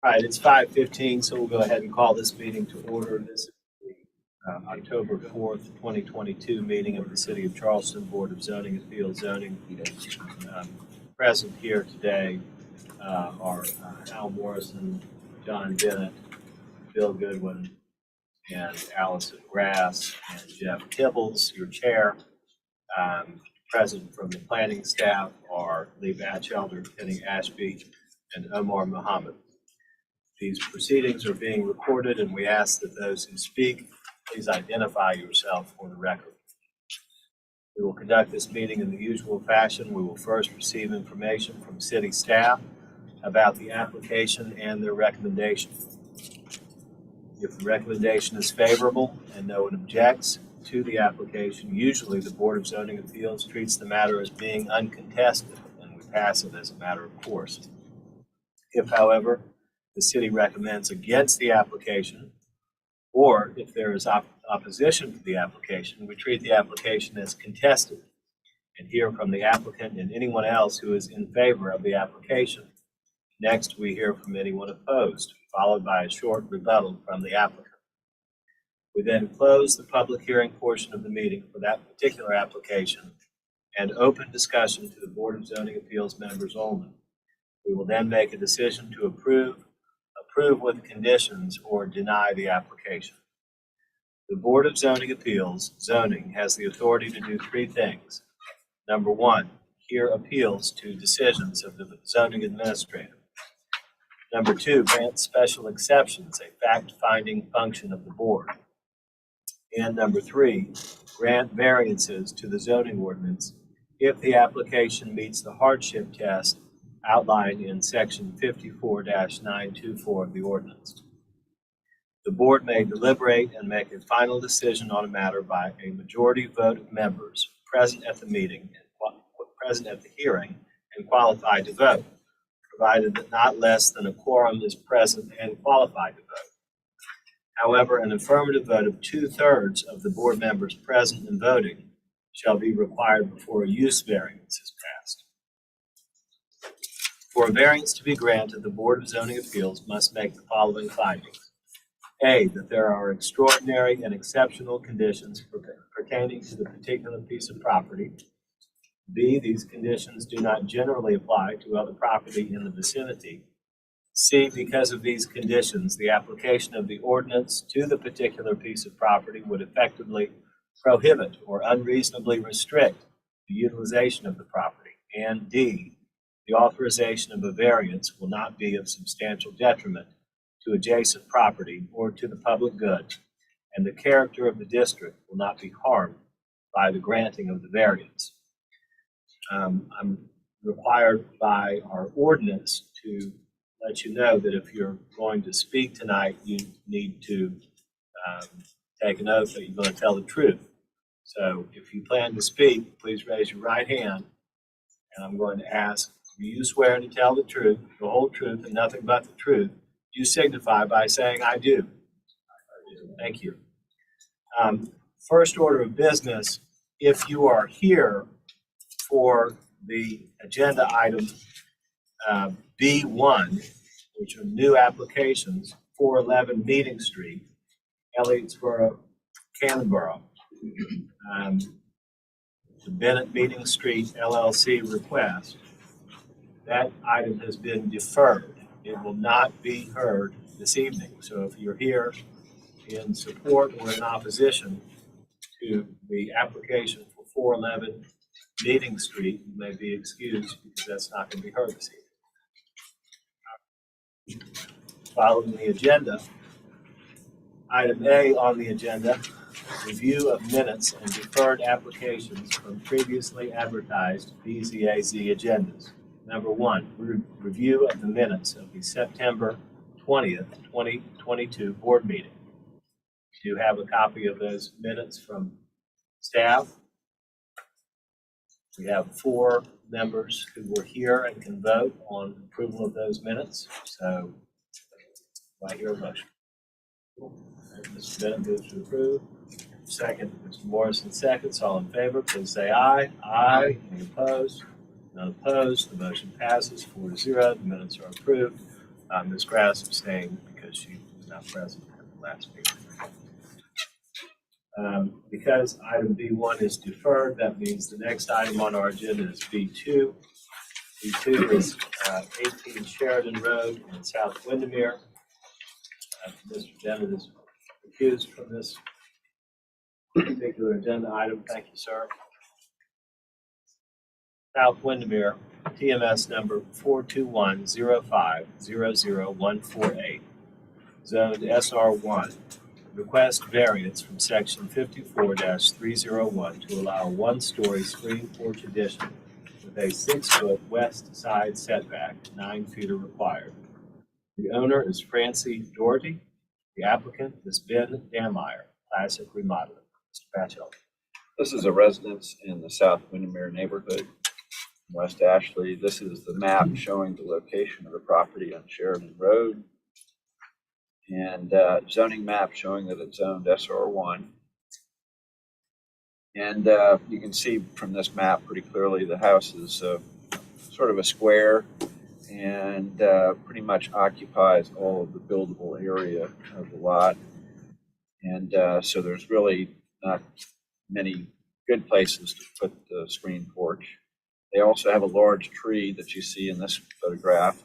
All right, it's 5:15, so we'll go ahead and call this meeting to order. This is the October 4th, 2022 meeting of the City of Charleston Board of Zoning Appeals. Zoning present here today are Al Morrison, John Bennett, Bill Goodwin, and Allison Grass, and Jeff Tibbles, your chair. Present from the planning staff are Lee Batchelder, Penny Ashby, and Omar Muhammad. These proceedings are being recorded, and we ask that those who speak please identify yourself for the record. We will conduct this meeting in the usual fashion. We will first receive information from city staff about the application and their recommendation. If the recommendation is favorable and no one objects to the application, usually the Board of Zoning Appeals treats the matter as being uncontested, and we pass it as a matter of course. If, however, the city recommends against the application, or if there is opposition to the application, we treat the application as contested and hear from the applicant and anyone else who is in favor of the application. Next, we hear from anyone opposed, followed by a short rebuttal from the applicant. We then close the public hearing portion of the meeting for that particular application and open discussion to the Board of Zoning Appeals members only. We will then make a decision to approve with conditions, or deny the application. The Board of Zoning Appeals, zoning, has the authority to do three things. Number one, hear appeals to decisions of the zoning administrator. Number two, grant special exceptions, a fact-finding function of the board. And number three, grant variances to the zoning ordinance if the application meets the hardship test outlined in section 54-924 of the ordinance. The board may deliberate and make a final decision on a matter by a majority vote of members present at the meeting and present at the hearing and qualified to vote, provided that not less than a quorum is present and qualified to vote. However, an affirmative vote of 2/3 of the board members present and voting shall be required before a use variance is passed. For a variance to be granted, the Board of Zoning Appeals must make the following findings. A, that there are extraordinary and exceptional conditions pertaining to the particular piece of property. B, these conditions do not generally apply to other property in the vicinity. C, because of these conditions, the application of the ordinance to the particular piece of property would effectively prohibit or unreasonably restrict the utilization of the property. And D, the authorization of a variance will not be of substantial detriment to adjacent property or to the public good, and the character of the district will not be harmed by the granting of the variance. I'm required by our ordinance to let you know that if you're going to speak tonight, you need to take an oath that you're going to tell the truth. So if you plan to speak, please raise your right hand, and I'm going to ask, do you swear to tell the truth, the whole truth, and nothing but the truth? You signify by saying, I do. Thank you. First order of business, if you are here for the agenda item B1, which are new applications, 411 Meeting Street, Elliotsboro, Cannonboro, the Bennett Meeting Street LLC request, that item has been deferred. It will not be heard this evening. So if you're here in support or in opposition to the application for 411 Meeting Street, you may be excused because that's not going to be heard this evening. Following the agenda, item A on the agenda, review of minutes and deferred applications from previously advertised BZA-Z agendas. Number one, review of the minutes of the September 20th, 2022 board meeting. Do you have a copy of those minutes from staff? We have 4 members who were here and can vote on approval of those minutes. So, do I hear a motion? Mr. Bennett moves to approve. Second, Mr. Morrison seconds. All in favor, please say aye. Aye. Any opposed? None opposed. The motion passes 4-0. The minutes are approved. Ms. Grass abstained because she was not present at the last meeting. Because item B1 is deferred, that means the next item on our agenda is B2. B2 is 18 Sheridan Road in South Windermere. Mr. Bennett is recused from this particular agenda item. Thank you, sir. South Windermere, TMS number 42105000148, zoned SR1. Request variance from section 54-301 to allow a one-story screen porch addition with a 6-foot west side setback, 9 feet are required. The owner is Francie Doherty. The applicant is Ben Dameyer, Classic Remodeling. Mr. Batchel. This is a residence in the South Windermere neighborhood, West Ashley. This is the map showing the location of the property on Sheridan Road, and zoning map showing that it's zoned SR1. And you can see from this map pretty clearly the house is sort of a square and pretty much occupies all of the buildable area of the lot. And so there's really not many good places to put the screen porch. They also have a large tree that you see in this photograph.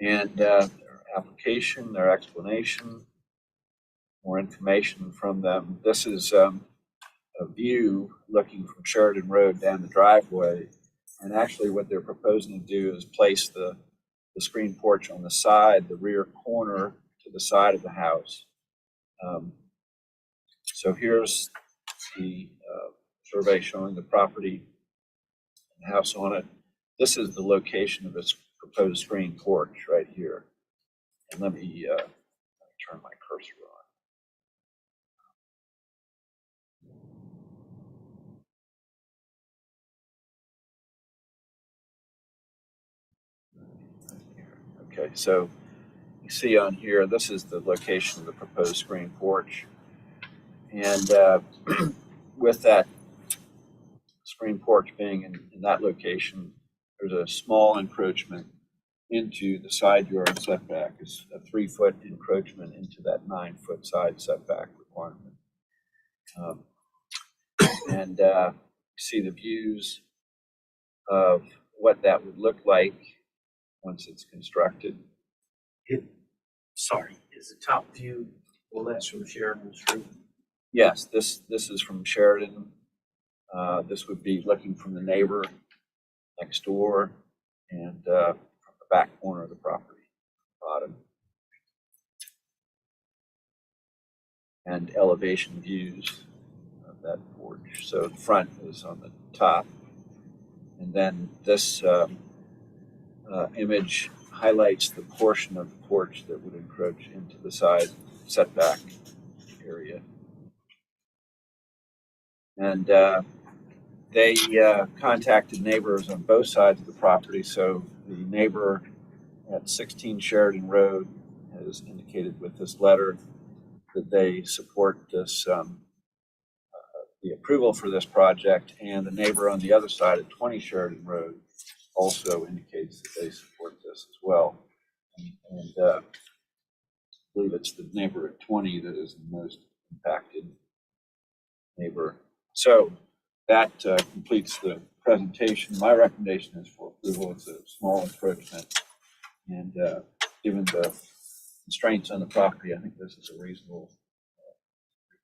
And their application, their explanation, more information from them. This is a view looking from Sheridan Road down the driveway. And actually what they're proposing to do is place the screen porch on the side, the rear corner to the side of the house. So here's the survey showing the property and the house on it. This is the location of this proposed screen porch right here. And let me turn my cursor on. Okay, so you see on here, this is the location of the proposed screen porch. And with that screen porch being in that location, there's a small encroachment into the side yard setback. It's a 3-foot encroachment into that 9-foot side setback requirement. And you see the views of what that would look like once it's constructed. Sorry, is the top view, well, that's from Sheridan Street? Yes, this is from Sheridan. This would be looking from the neighbor next door and from the back corner of the property, bottom. And elevation views of that porch. So the front is on the top. And then this image highlights the portion of the porch that would encroach into the side setback area. And they contacted neighbors on both sides of the property. So the neighbor at 16 Sheridan Road has indicated with this letter that they support this, the approval for this project, and the neighbor on the other side at 20 Sheridan Road also indicates that they support this as well. And I believe it's the neighbor at 20 that is the most impacted neighbor. So that completes the presentation. My recommendation is for approval. It's a small encroachment, and given the constraints on the property, I think this is a reasonable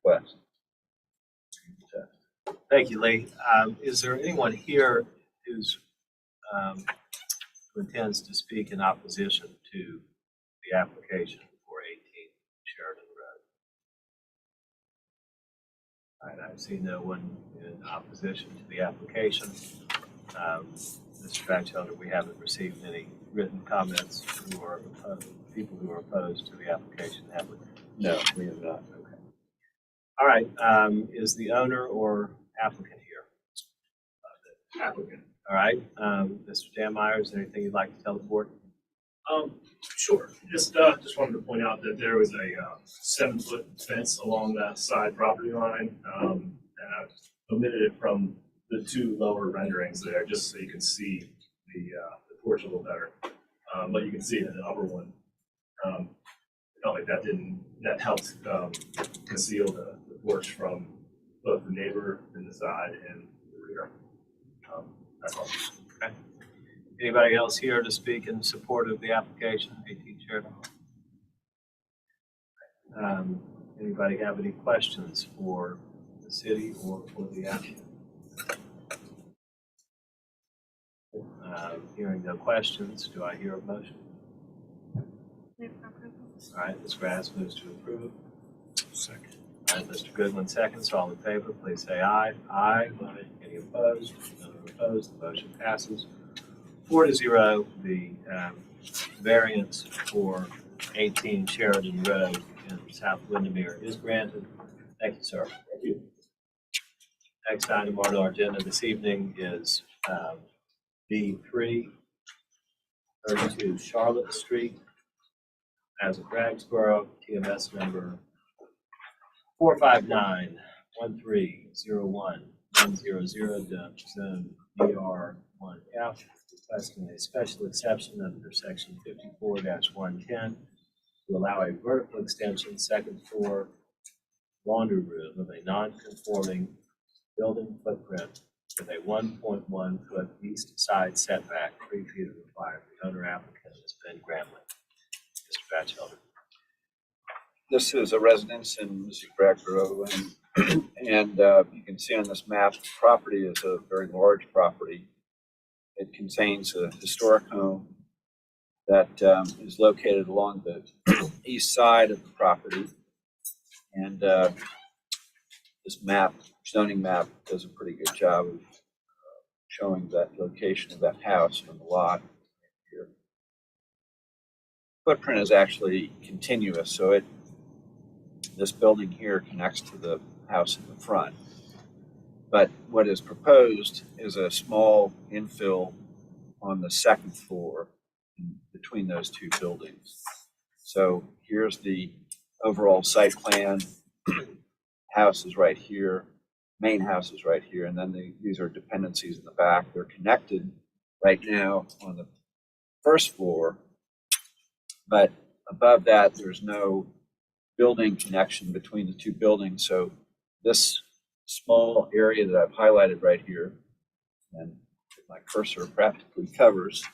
request. Thank you, Lee. Is there anyone here who intends to speak in opposition to the application for 18 Sheridan Road? All right, I see no one in opposition to the application. Mr. Batchelder, we haven't received any written comments who are people who are opposed to the application, have we? No, we have not. Okay. All right. Is the owner or applicant here? Applicant. All right. Mr. Dameyer, is there anything you'd like to tell the board? Sure. Just wanted to point out that there was a 7-foot fence along that side property line, and I omitted it from the 2 lower renderings there, just so you can see the porch a little better. But you can see in the upper one, felt like that helped conceal the porch from both the neighbor in the side and the rear. That's all. Okay. Anybody else here to speak in support of the application? 18 Sheridan. Anybody have any questions for the city or for the applicant? Hearing no questions, do I hear a motion? All right, Ms. Grass moves to approve. Second. All right, Mr. Goodwin seconds. All in favor, please say aye. Aye. Any opposed? None are opposed. The motion passes 4-0. The variance for 18 Sheridan Road in South Windermere is granted. Thank you, sir. Thank you. Next item on our agenda this evening is B3, 32 Charlotte Street, as of Ragsboro, TMS number 459-1301-100, zone DR1F, requesting a special exception under section 54-110 to allow a vertical extension, second floor laundry room of a non-conforming building footprint with a 1.1 foot east side setback, 3 feet of required. The owner applicant is Ben Gramley. Mr. Batchelder. This is a residence in Ragsboro, and you can see on this map, the property is a very large property. It contains a historic home that is located along the east side of the property, and this zoning map does a pretty good job of showing that location of that house on the lot here. Footprint is actually continuous, so this building here connects to the house in the front. But what is proposed is a small infill on the second floor between those two buildings. So here's the overall site plan. House is right here, main house is right here, and then these are dependencies in the back. They're connected right now on the first floor, but above that, there's no building connection between the two buildings. So this small area that I've highlighted right here, and my cursor practically covers,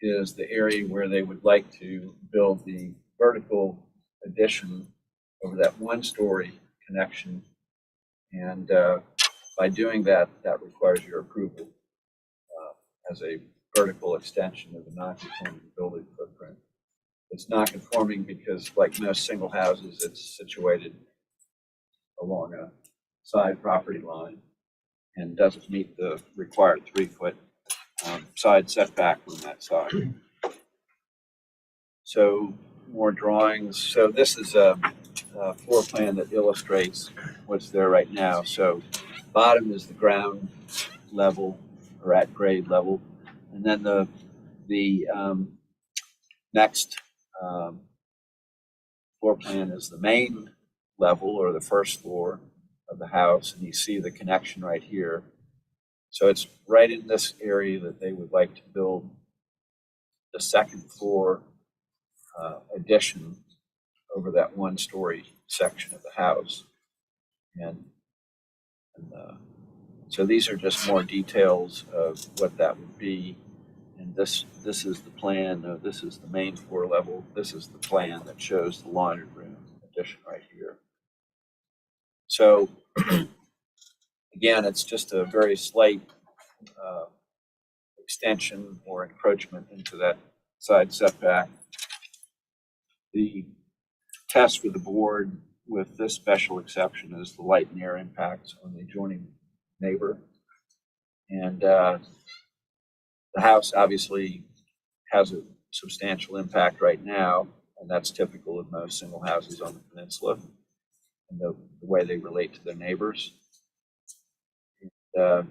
is the area where they would like to build the vertical addition over that one-story connection. And by doing that, that requires your approval as a vertical extension of the non-conforming building footprint. It's not conforming because, like most single houses, it's situated along a side property line and doesn't meet the required 3-foot side setback on that side. So more drawings. So this is a floor plan that illustrates what's there right now. So bottom is the ground level or at grade level, and then the next floor plan is the main level or the first floor of the house, and you see the connection right here. So it's right in this area that they would like to build the second floor addition over that one-story section of the house. And so these are just more details of what that would be. And this is the plan. This is the main floor level. This is the plan that shows the laundry room addition right here. So again, it's just a very slight extension or encroachment into that side setback. The test for the board with this special exception is the light and air impacts on the adjoining neighbor. And the house obviously has a substantial impact right now, and that's typical of most single houses on the peninsula and the way they relate to their neighbors. And,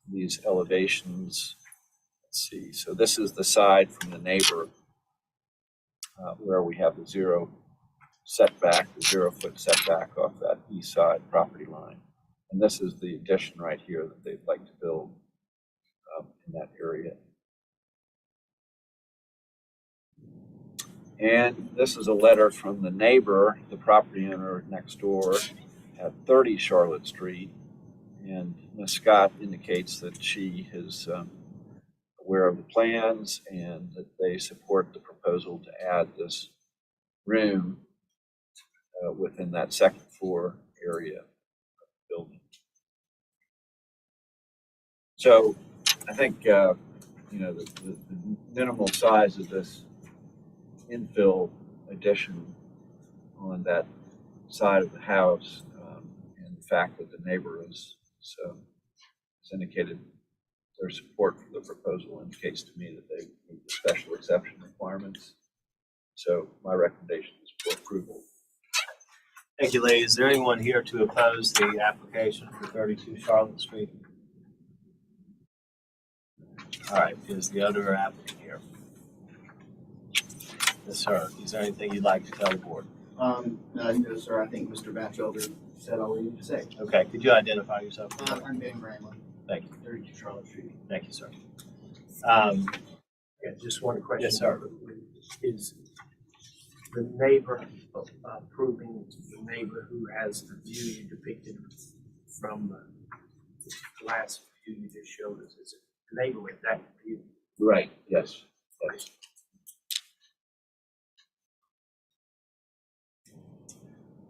these elevations, let's see, so this is the side from the neighbor where we have the 0 setback, the 0-foot setback off that east side property line. And this is the addition right here that they'd like to build in that area. And this is a letter from the neighbor, the property owner next door at 30 Charlotte Street. And Ms. Scott indicates that she is aware of the plans and that they support the proposal to add this room within that second floor area of the building. So I think, the minimal size of this infill addition on that side of the house, and the fact that the neighbor has indicated their support for the proposal indicates to me that they meet the special exception requirements. So my recommendation is for approval. Thank you, Lee. Is there anyone here to oppose the application for 32 Charlotte Street? All right, is the other applicant here? Yes, sir. Is there anything you'd like to tell the board? No, sir. I think Mr. Batchelder said all we need to say. Okay, could you identify yourself? I'm Ben Gramlin. Thank you. 32 Charlotte Street. Thank you, sir. Yeah, just one question. Yes, sir. Is the neighbor approving the neighbor who has the view you depicted from the last view you just showed us? Is it the neighbor with that view? Right, yes. Yes.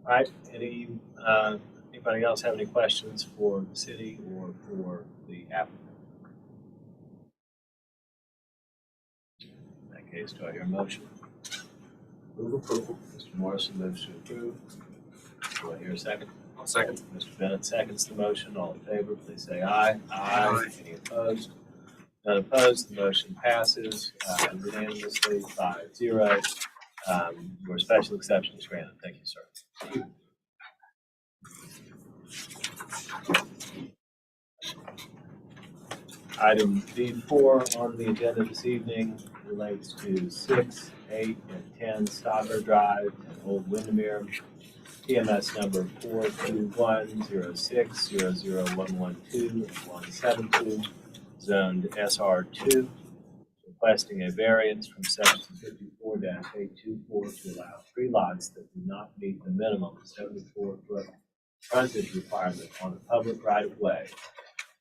All right, anybody else have any questions for the city or for the applicant? In that case, do I hear a motion? Move approval. Mr. Morrison moves to approve. Do I hear a second? I'll second. Mr. Bennett seconds the motion. All in favor, please say aye. Aye. Any opposed? None opposed. The motion passes unanimously 5-0. Your special exception is granted. Thank you, sir. Item B4 on the agenda this evening relates to 6, 8, and 10 Stogger Drive and Old Windermere. TMS number 42106001121 and 172, zoned SR2, requesting a variance from section 54-824 to allow 3 lots that do not meet the minimum 74-foot frontage requirement on a public right-of-way.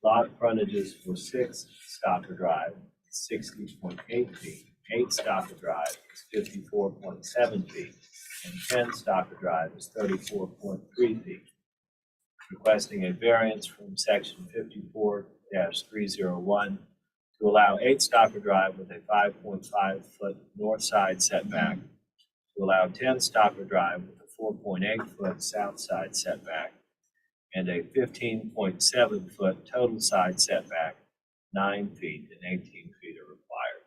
Lot frontages for 6 Stogger Drive is 60.8 feet, 8 Stogger Drive is 54.7 feet, and 10 Stogger Drive is 34.3 feet. Requesting a variance from section 54-301 to allow 8 Stogger Drive with a 5.5-foot north side setback, to allow 10 Stogger Drive with a 4.8-foot south side setback, and a 15.7-foot total side setback, 9 feet and 18 feet are required.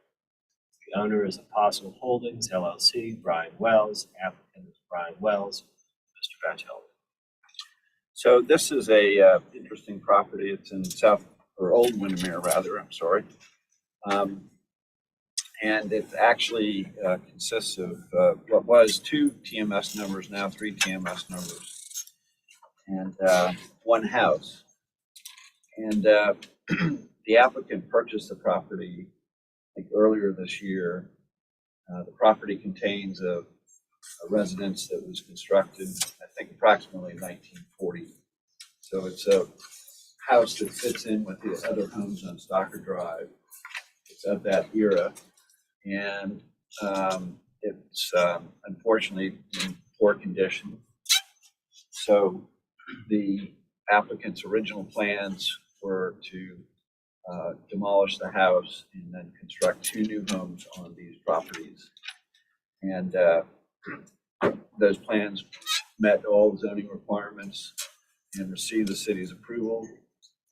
The owner is Apostle Holdings, LLC, Brian Wells. Applicant is Brian Wells. Mr. Batchelder. So this is a interesting property. It's in Old Windermere, rather. I'm sorry. And it actually consists of what was 2 TMS numbers, now 3 TMS numbers, and 1 house. And the applicant purchased the property, I think, earlier this year. The property contains a residence that was constructed, I think, approximately 1940. So it's a house that fits in with the other homes on Stogger Drive. It's of that era, and it's unfortunately in poor condition. So the applicant's original plans were to demolish the house and then construct 2 new homes on these properties. And those plans met all zoning requirements and received the city's approval,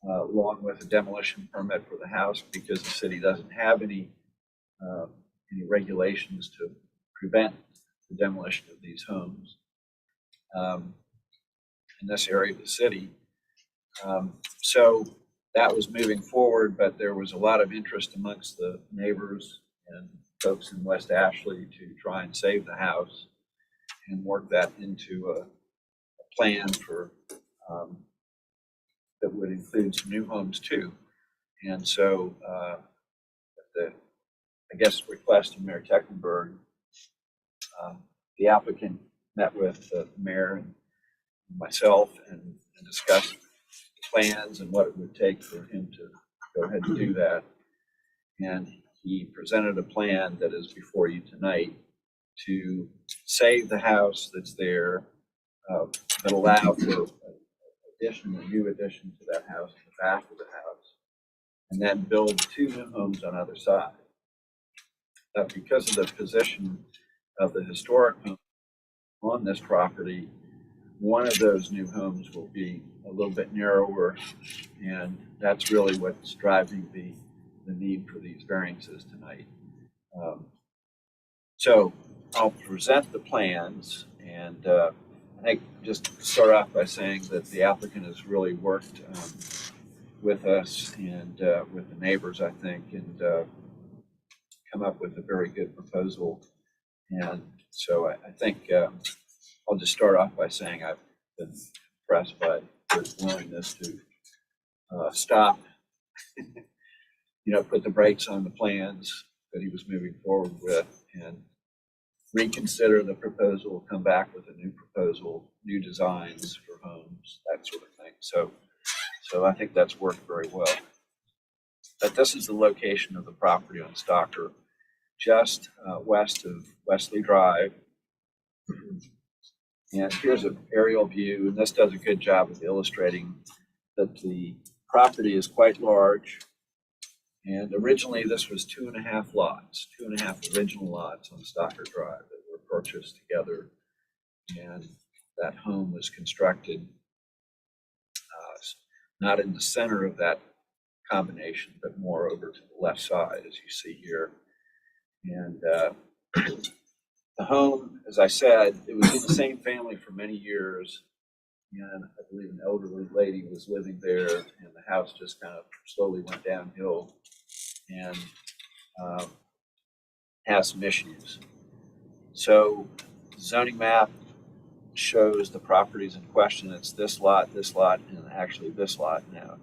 along with a demolition permit for the house, because the city doesn't have any regulations to prevent the demolition of these homes in this area of the city. So that was moving forward, but there was a lot of interest amongst the neighbors and folks in West Ashley to try and save the house and work that into a plan for that would include some new homes too. And so I guess request of Mayor Tecklenburg, The applicant met with the mayor and myself and discussed plans and what it would take for him to go ahead and do that. And he presented a plan that is before you tonight to save the house that's there, but allow for a new addition to that house, in the back of the house, and then build 2 new homes on either side. Because of the position of the historic home on this property, one of those new homes will be a little bit narrower, and that's really what's driving the need for these variances tonight. So I'll present the plans, and I think just start off by saying that the applicant has really worked with us and with the neighbors, I think, and come up with a very good proposal. And so I think I'll just start off by saying I've been impressed by his willingness to stop, put the brakes on the plans that he was moving forward with and reconsider the proposal, come back with a new proposal, new designs for homes, that sort of thing. So I think that's worked very well. But this is the location of the property on Stocker, just west of Wesley Drive. And here's an aerial view, and this does a good job of illustrating that the property is quite large. And originally this was 2.5 lots, 2.5 original lots on Stocker Drive that were purchased together. And that home was constructed not in the center of that combination, but more over to the left side, as you see here. And the home, as I said, it was in the same family for many years. And I believe an elderly lady was living there, and the house just kind of slowly went downhill and has some issues. So the zoning map shows the properties in question. It's this lot, and actually this lot now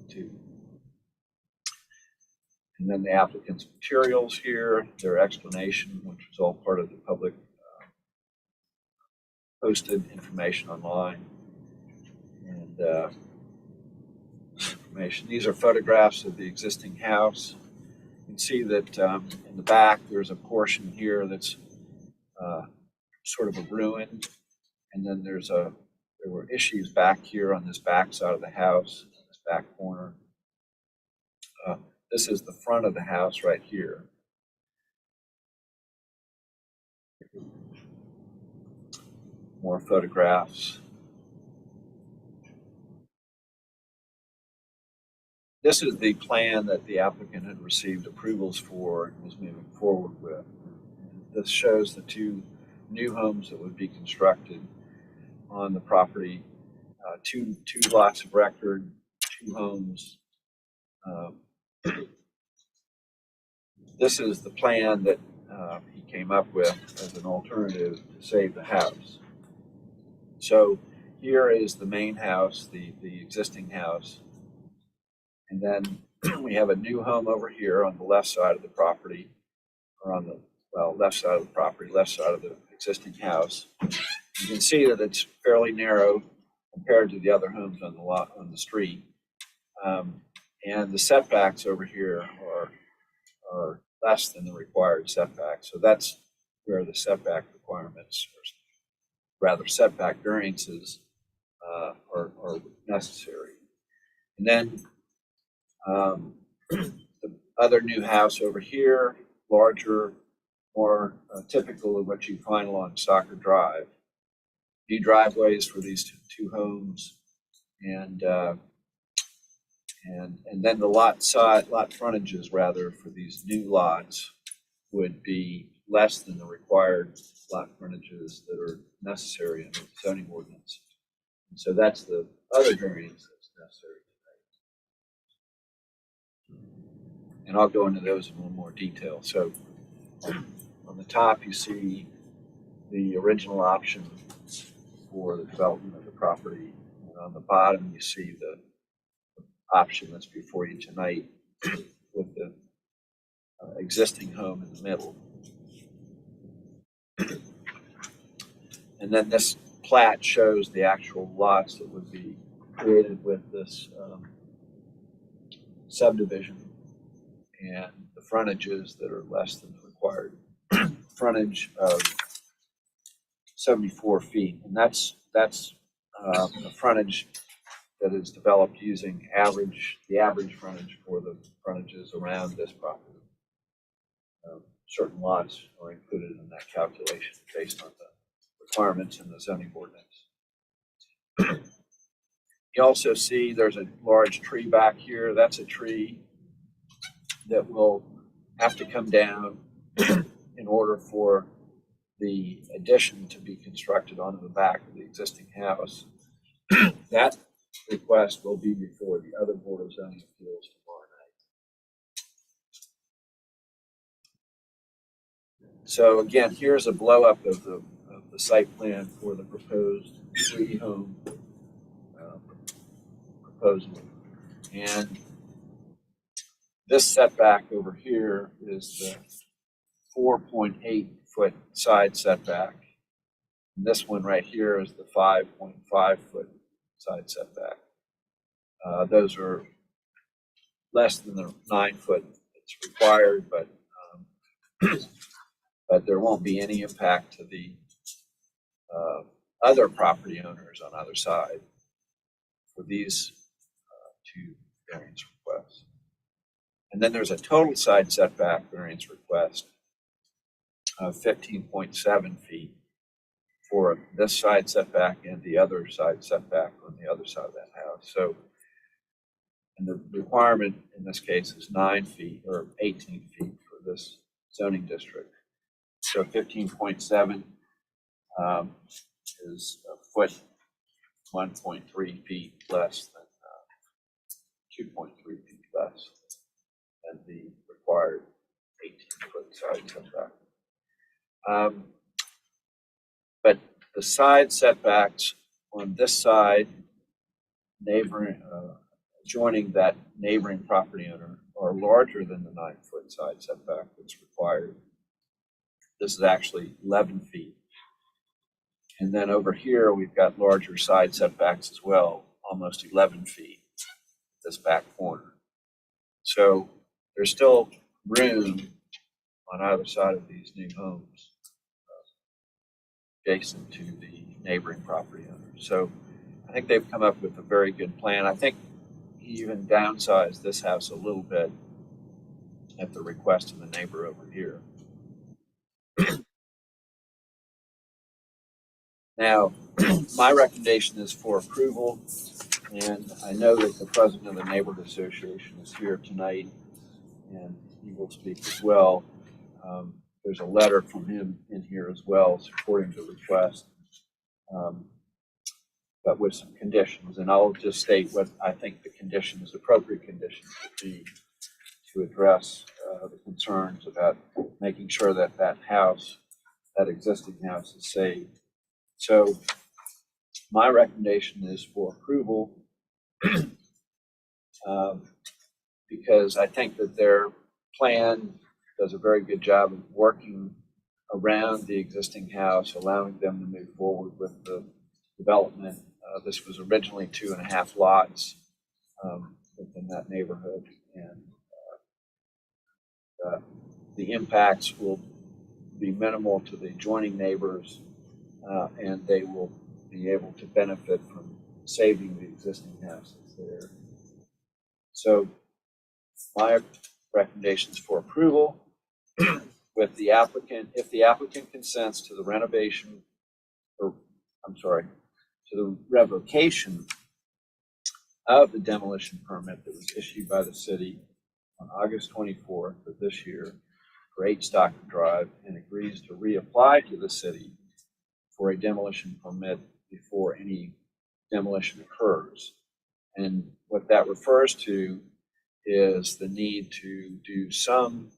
too. And then the applicant's materials here, their explanation, which was all part of the public posted information online. And information. These are photographs of the existing house. You can see that in the back there's a portion here that's sort of a ruin, and then there were issues back here on this back side of the house, this back corner. This is the front of the house right here. More photographs. This is the plan that the applicant had received approvals for and was moving forward with. This shows the 2 new homes that would be constructed on the property, two lots of record, 2 homes. This is the plan that he came up with as an alternative to save the house. So here is the main house, the existing house. And then we have a new home over here on the left side of the property, or on the, left side of the property, left side of the existing house. You can see that it's fairly narrow compared to the other homes on the lot, on the street. And the setbacks over here are less than the required setback. So that's where the setback requirements, or rather setback variances, are necessary. And then the other new house over here, larger, more typical of what you find along Stocker Drive. New driveways for these two homes, and then the lot frontages rather for these new lots would be less than the required lot frontages that are necessary in the zoning ordinance. And so that's the other variance that's necessary today. And I'll go into those in a little more detail. So on the top, you see the original option for the development of the property. And on the bottom, you see the option that's before you tonight with the existing home in the middle. And then this plat shows the actual lots that would be created with this subdivision and the frontages that are less than the required frontage of 74 feet. And that's the frontage that is developed using the average frontage for the frontages around this property. Certain lots are included in that calculation based on the requirements in the zoning ordinance. You also see there's a large tree back here. That's a tree that will have to come down in order for the addition to be constructed onto the back of the existing house. That request will be before the other Board of Zoning Appeals tomorrow night. So again, here's a blow up of the site plan for the proposed three-home proposal. And this setback over here is the 4.8 foot side setback. And this one right here is the 5.5 foot side setback. Those are less than the 9 foot that's required, but there won't be any impact to the other property owners on either side for these two variance requests. And then there's a total side setback variance request of 15.7 feet for this side setback and the other side setback on the other side of that house. So, and the requirement in this case is 9 feet or 18 feet for this zoning district. So 15.7 is a foot, 1.3 feet less than 2.3 feet less than the required 18-foot side setback. But the side setbacks on this side, adjoining that neighboring property owner, are larger than the 9-foot side setback that's required. This is actually 11 feet. And then over here, we've got larger side setbacks as well, almost 11 feet, this back corner. So there's still room on either side of these new homes adjacent to the neighboring property owners. So I think they've come up with a very good plan. I think he even downsized this house a little bit at the request of the neighbor over here. Now, my recommendation is for approval, and I know that the president of the neighborhood association is here tonight, and he will speak as well. There's a letter from him in here as well supporting the request, but with some conditions. And I'll just state what I think the conditions, appropriate conditions, would be to address the concerns about making sure that that house, that existing house, is saved. So my recommendation is for approval because I think that their plan does a very good job of working around the existing house, allowing them to move forward with the development. This was originally 2.5 lots within that neighborhood, and the impacts will be minimal to the adjoining neighbors, and they will be able to benefit from saving the existing houses there. So my recommendations for approval with the applicant, if the applicant consents to the renovation, or I'm sorry, to the revocation of the demolition permit that was issued by the city on August 24th of this year for 8 Stockton Drive, and agrees to reapply to the city for a demolition permit before any demolition occurs. And what that refers to is the need to do some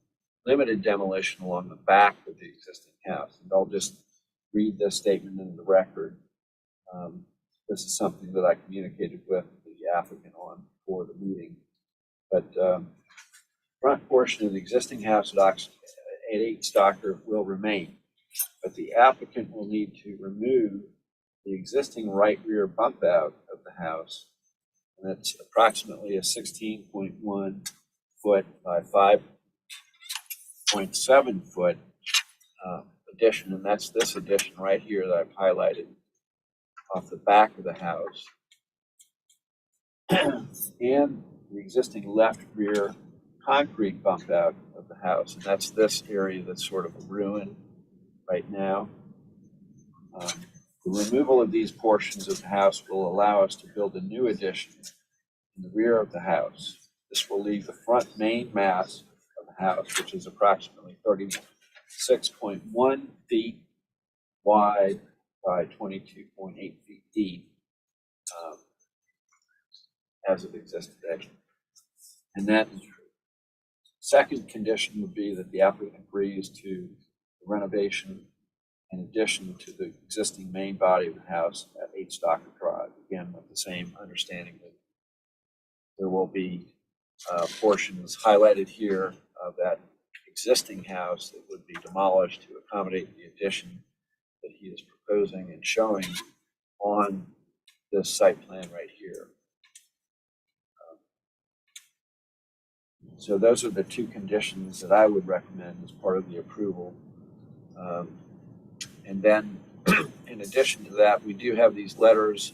limited demolition along the back of the existing house. And I'll just read this statement into the record. This is something that I communicated with the applicant on before the meeting. But front portion of the existing house at 8 Stocker will remain. but the applicant will need to remove the existing right rear bump out of the house, and that's approximately a 16.1 foot by 5.7 foot addition, and that's this addition right here that I've highlighted off the back of the house, and the existing left rear concrete bump out of the house, and that's this area that's sort of a ruin right now. The removal of these portions of the house will allow us to build a new addition in the rear of the house. This will leave the front main mass of the house, which is approximately 36.1 feet wide by 22.8 feet deep, as it exists today. And then second condition would be that the applicant agrees to the renovation in addition to the existing main body of the house at 8 Stockard Drive, again with the same understanding that there will be portions highlighted here of that existing house that would be demolished to accommodate the addition that he is proposing and showing on this site plan right here. So those are the two conditions that I would recommend as part of the approval. And then in addition to that, we do have these letters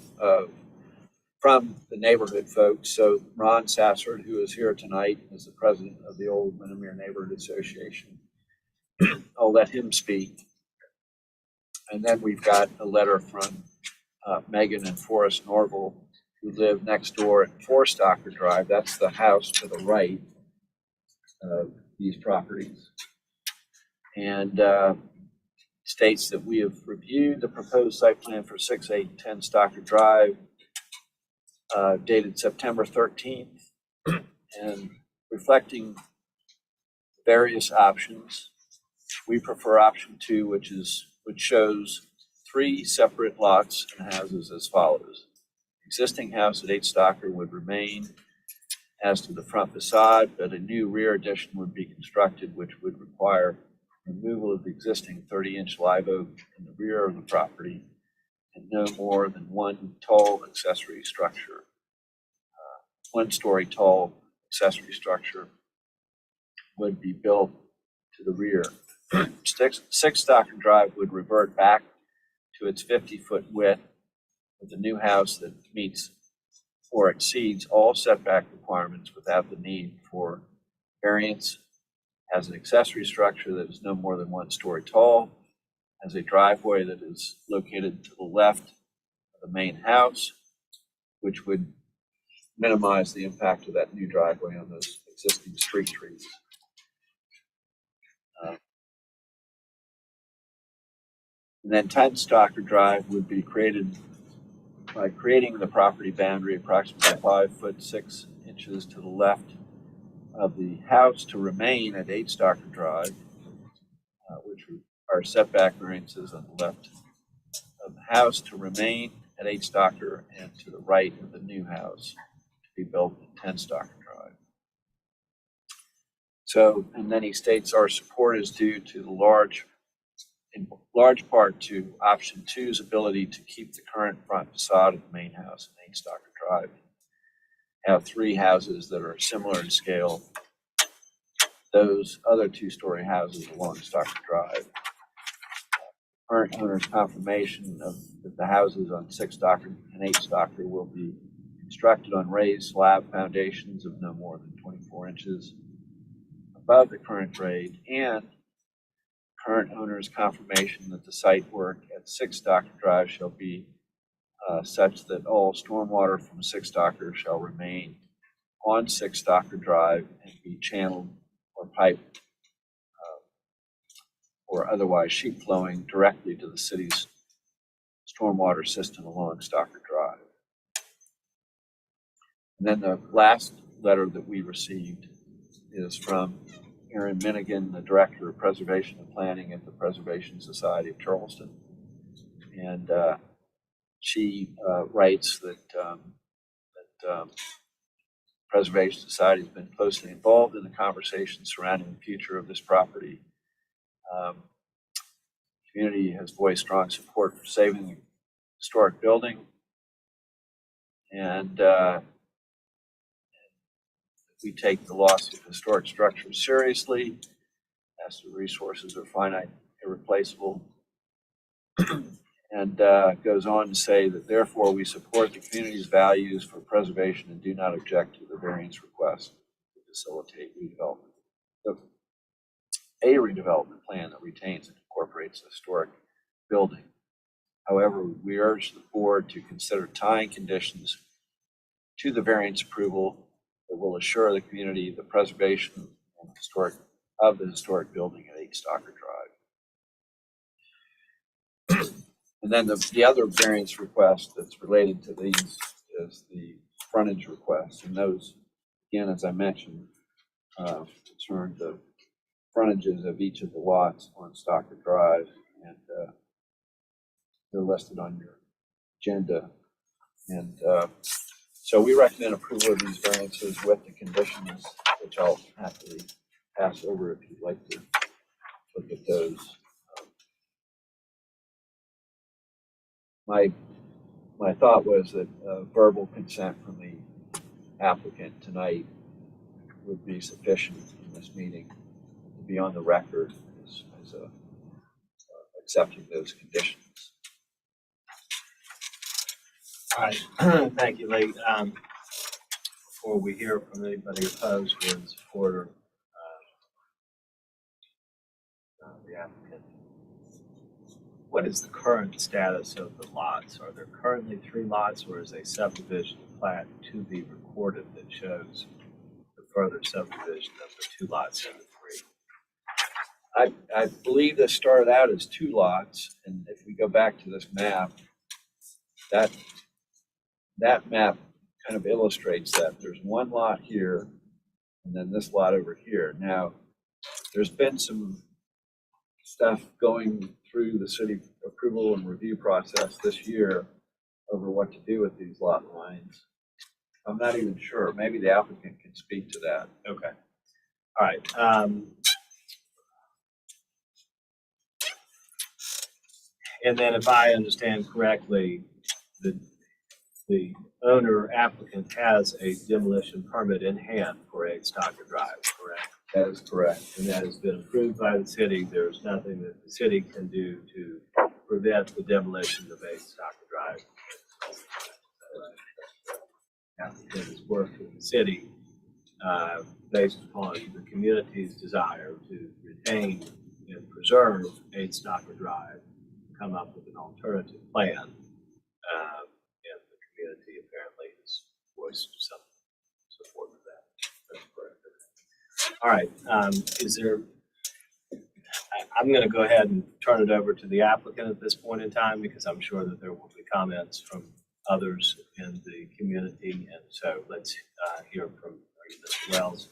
from the neighborhood folks. So Ron Sassard, who is here tonight, is the president of the Old Windermere Neighborhood Association. I'll let him speak. And then we've got a letter from Megan and Forrest Norval, who live next door at 4 Stockard Drive. That's the house to the right of these properties. And states that we have reviewed the proposed site plan for 6, 8, and 10 Stockard Drive, dated September 13th, and reflecting various options. We prefer option 2, which shows 3 separate lots and houses as follows. Existing house at 8 Stockard would remain as to the front facade, but a new rear addition would be constructed, which would require removal of the existing 30-inch live oak in the rear of the property and no more than one tall accessory structure. 1-story tall accessory structure would be built to the rear. 6 Stockard Drive would revert back to its 50-foot width with a new house that meets or exceeds all setback requirements without the need for variance, has an accessory structure that is no more than 1 story tall, has a driveway that is located to the left of the main house, which would minimize the impact of that new driveway on those existing street trees. And then 10 Stockard Drive would be created by creating the property boundary approximately 5 foot 6 inches to the left of the house to remain at 8 Stockard Drive, which are setback variances on the left of the house to remain at 8 Stockard and to the right of the new house to be built at 10 Stockard Drive. So, and then he states our support is due to the in large part to option 2's ability to keep the current front facade of the main house at 8 Stockard Drive. Have 3 houses that are similar in scale. Those other 2-story houses along Stockard Drive. Current owner's confirmation of that the houses on 6 Stockard and 8 Stockard will be constructed on raised slab foundations of no more than 24 inches above the current grade, and current owner's confirmation that the site work at 6 Stockard Drive shall be such that all stormwater from 6 Stockard shall remain on 6 Stockard Drive and be channeled or piped or otherwise sheet flowing directly to the city's stormwater system along Stockard Drive. And then the last letter that we received is from Erin Minigan, the Director of Preservation and Planning at the Preservation Society of Charleston. And she writes that Preservation Society has been closely involved in the conversation surrounding the future of this property. community has voiced strong support for saving the historic building. And we take the loss of historic structures seriously, as the resources are finite, irreplaceable. And goes on to say that therefore we support the community's values for preservation and do not object to the variance request to facilitate redevelopment. A redevelopment plan that retains and incorporates the historic building. However, we urge the board to consider tying conditions to the variance approval that will assure the community the preservation of the historic building at 8 Stocker Drive. And then the other variance request that's related to these is the frontage request. And those, again, as I mentioned, concern the frontages of each of the lots on Stocker Drive, and they're listed on your agenda. And so we recommend approval of these variances with the conditions, which I'll happily pass over if you'd like to look at those. My thought was that verbal consent from the applicant tonight would be sufficient in this meeting to be on the record as accepting those conditions. All right, thank you, Lee. Before we hear from anybody opposed or in support of the applicant, what is the current status of the lots? Are there currently 3 lots, or is a subdivision plat to be recorded that shows the further subdivision of the 2 lots into 3? I believe this started out as 2 lots, and if we go back to this map, that map kind of illustrates that. There's 1 lot here, and then this lot over here. Now, there's been some stuff going through the city approval and review process this year over what to do with these lot lines. I'm not even sure. Maybe the applicant can speak to that. Okay. All right. And then if I understand correctly, the owner applicant has a demolition permit in hand for 8 Stocker Drive, correct? That is correct. And that has been approved by the city. There's nothing that the city can do to prevent the demolition of 8 Stocker Drive. The applicant has worked with the city based upon the community's desire to retain and preserve 8 Stocker Drive, come up with an alternative plan. And the community apparently has voiced some support for that. That's correct. All right, is there, I'm going to go ahead and turn it over to the applicant at this point in time, because I'm sure that there will be comments from others in the community. And so let's hear from Mr. Wells.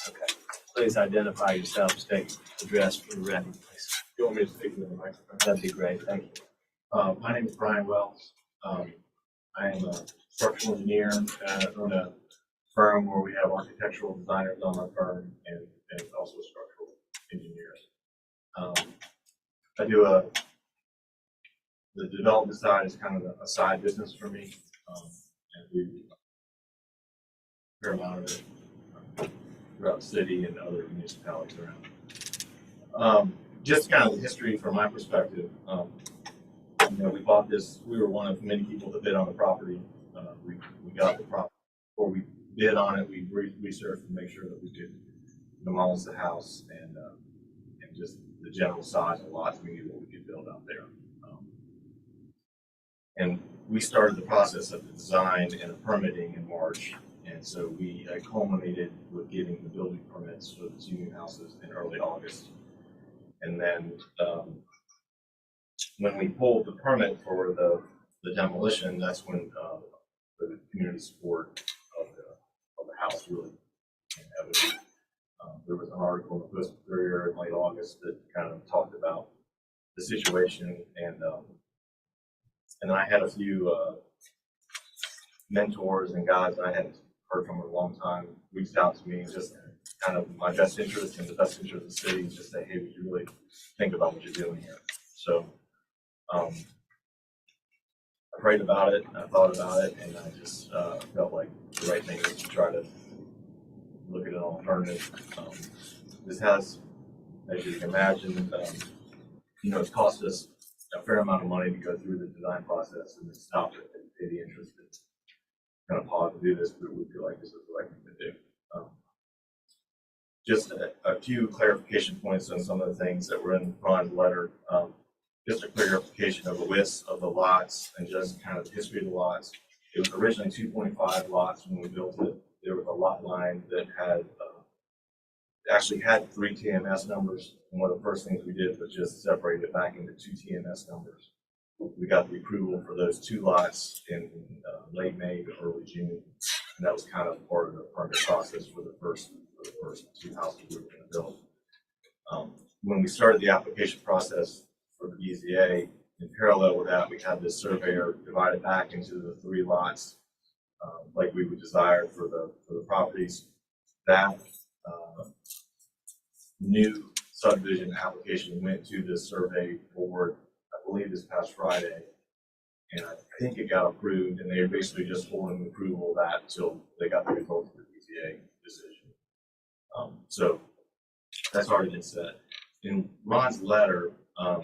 Okay, please identify yourself, state address for the record, please. You want me to speak to the microphone? That'd be great, thank you. My name is Brian Wells. I am a structural engineer and I own a firm where we have architectural designers on our firm and also structural engineers. I do the development side is kind of a side business for me, and we do a fair amount of it throughout the city and other municipalities around. Just kind of the history from my perspective. We bought this. We were one of many people that bid on the property. We got the property. Before we bid on it, we researched to make sure that we could demolish the house and just the general size of the lots. We knew what we could build out there. And we started the process of the design and the permitting in March. And so we culminated with getting the building permits for the 2 new houses in early August. And then when we pulled the permit for the demolition, that's when the community support of the house really became evident. There was an article in the Post-Courier in late August that kind of talked about the situation, and I had a few mentors and guys that I hadn't heard from in a long time reached out to me, and just kind of my best interest and the best interest of the city, and just say, hey, would you really think about what you're doing here? So I prayed about it, and I thought about it, and I just felt like the right thing was to try to look at an alternative. This has, as you can imagine, it's cost us a fair amount of money to go through the design process and then stop it and pay the interest and kind of pause to do this, but we feel like this is the right thing to do. Just a few clarification points on some of the things that were in Ron's letter. Just a clarification of the widths of the lots and just kind of the history of the lots. It was originally 2.5 lots when we built it. There was a lot line that had actually had 3 TMS numbers, and one of the first things we did was just separate it back into 2 TMS numbers. We got the approval for those 2 lots in late May to early June, and that was kind of part of the permit process for the first 2 houses we were going to build. When we started the application process for the BZA, in parallel with that, we had this surveyor divided back into the 3 lots, like we would desire for the properties. That new subdivision application went to the survey board, I believe this past Friday, and I think it got approved, and they were basically just holding approval of that until they got the results of the BZA decision. So that's already been set. In Ron's letter, a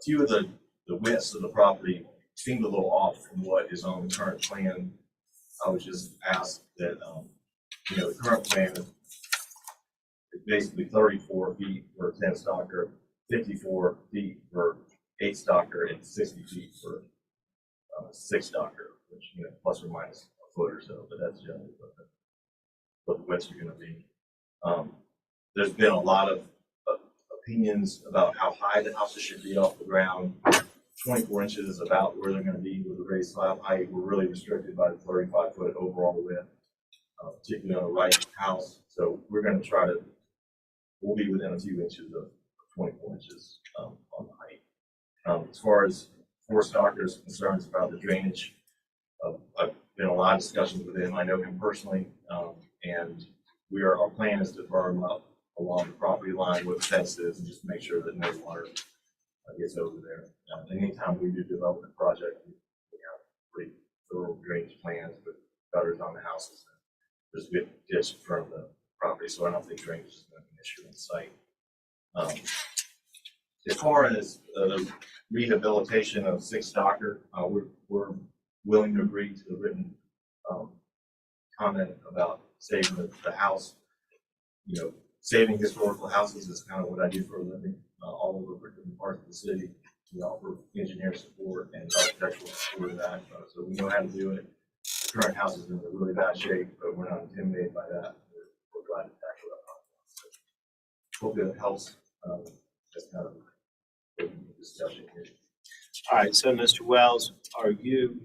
few of the widths of the property seemed a little off from what is on the current plan. I was just asked that, the current plan is basically 34 feet for 10 stalker, 54 feet for 8 stalker, and 60 feet for 6 stalker, which, plus or minus a foot or so, but that's generally what the widths are going to be. There's been a lot of opinions about how high the houses should be off the ground. 24 inches is about where they're going to be with the raised slab height. We're really restricted by the 35-foot overall width, particularly on the right house. So we're going to we'll be within a few inches of 24 inches on the height. As far as 4 stalkers concerns about the drainage, I've been in a lot of discussions with him. I know him personally, and our plan is to burn up along the property line with the fences and just make sure that no water gets over there. Anytime we do development project, we have pretty thorough drainage plans with gutters on the houses. There's a good ditch in front of the property, so I don't think drainage is going to be an issue on site. As far as the rehabilitation of 6 stalker, we're willing to agree to the written comment about saving the house. Saving historical houses is kind of what I do for a living all over different parts of the city. We offer engineer support and architectural support of that, so we know how to do it. The current house is in a really bad shape, but we're not intimidated by that. We're glad to tackle that. So, hope it helps. That's kind of a discussion here. All right, so Mr. Wells, are you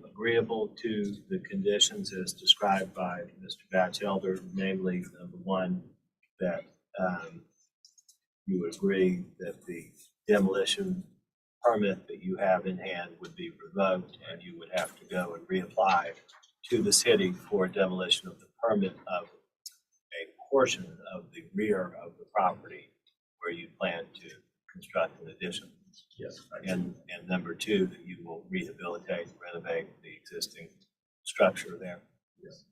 agreeable to the conditions as described by Mr. Batchelder, namely number 1, that you agree that the demolition permit that you have in hand would be revoked and you would have to go and reapply to the city for demolition of the permit of a portion of the rear of the property where you plan to construct an addition? Yes. And number 2, that you will rehabilitate, renovate the existing structure there? Yes.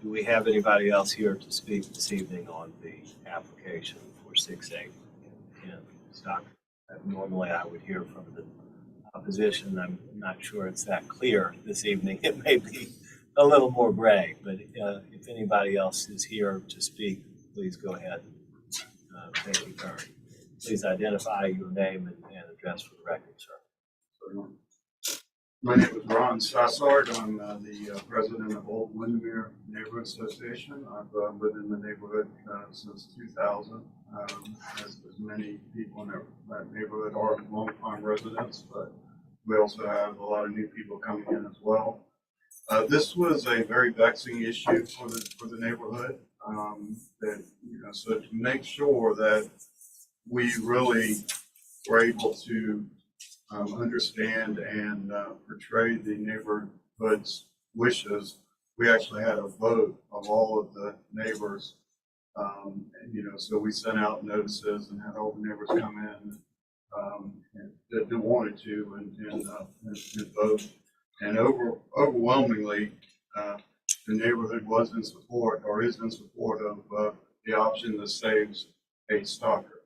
Do we have anybody else here to speak this evening on the application for 6A in stock? Normally I would hear from the opposition. I'm not sure it's that clear this evening. It may be a little more gray, but if anybody else is here to speak, please go ahead. Thank you, Karen. Please identify your name and address for the record, sir. My name is Ron Sassard. I'm the president of Old Windermere Neighborhood Association. I've lived in the neighborhood since 2000. As many people in that neighborhood are long-time residents, but we also have a lot of new people coming in as well. This was a very vexing issue for the neighborhood. So to make sure that we really were able to understand and portray the neighborhood's wishes, we actually had a vote of all of the neighbors So we sent out notices and had all the neighbors come in, and that wanted to and vote. And overwhelmingly, the neighborhood was in support or is in support of the option that saves a stalker.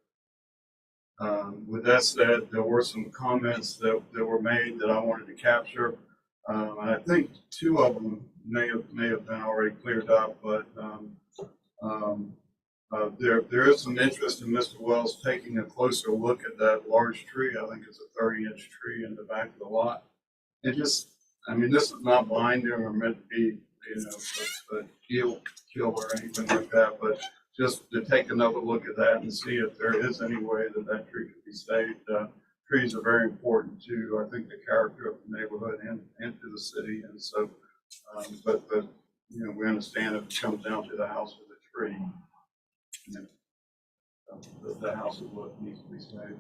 With that said, there were some comments that were made that I wanted to capture. And I think two of them may have been already cleared up, but there is some interest in Mr. Wells taking a closer look at that large tree. I think it's a 30-inch tree in the back of the lot. And just, I mean, this is not binding or meant to be, a kill or anything like that, but just to take another look at that and see if there is any way that that tree could be saved. Trees are very important to, I think, the character of the neighborhood and to the city. And so, but we understand if it comes down to the house with the tree, the house is what needs to be saved.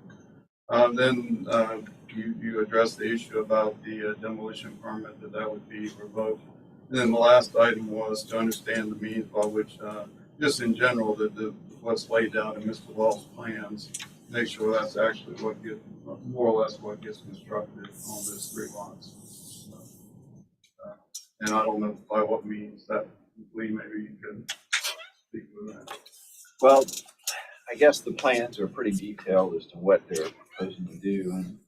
Then you addressed the issue about the demolition permit, that would be revoked. And then the last item was to understand the means by which, just in general, what's laid out in Mr. Wells' plans, make sure that's actually what gets, more or less what gets constructed on those 3 lots. And I don't know by what means that, Lee, maybe you can speak with that. Well, I guess the plans are pretty detailed as to what they're proposing to do, and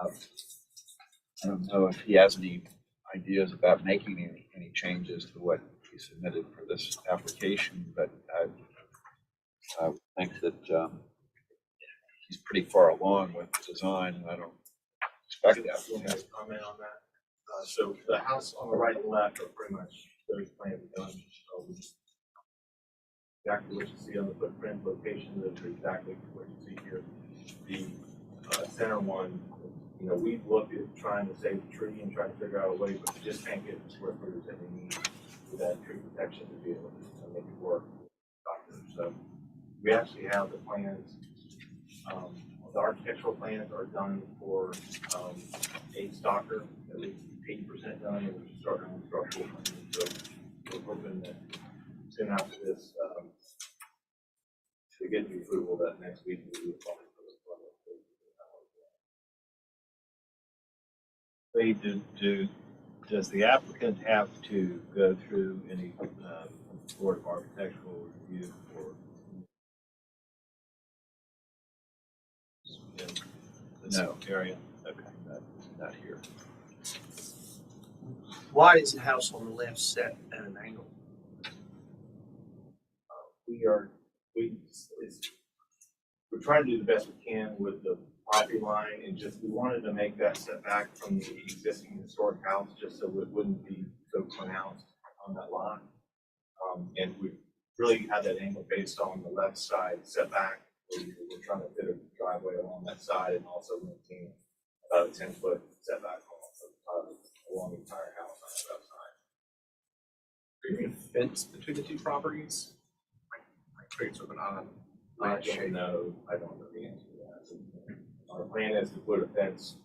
I don't know if he has any ideas about making any changes to what he submitted for this application, but I would think that he's pretty far along with the design, and I don't expect that. Can I comment on that? So the house on the right and left are pretty much those plans are done. So exactly what you see on the footprint location is exactly what you see here. The center one, we've looked at trying to save the tree and try to figure out a way, but we just can't get the square footage that we need for that tree protection to be able to make it work. So we actually have the plans. The architectural plans are done for a stalker, at least 80% done, and we're just starting on structural plans. So we're hoping that soon after this, to get the approval that next week we'll be applying for this Lee, does the applicant have to go through any Board of Architectural review for this No. area? Okay. Not here. Why is the house on the left set at an angle? we're trying to do the best we can with the property line, and just we wanted to make that setback from the existing historic house just so it wouldn't be so pronounced on that lot. And we really had that angle based on the left side setback. We're trying to fit a driveway along that side and also maintain about a 10-foot setback along the entire house on the left side. Are you going to fence between the 2 properties? Like create sort of an odd I shape? don't know the answer to that. Our plan is to put a fence.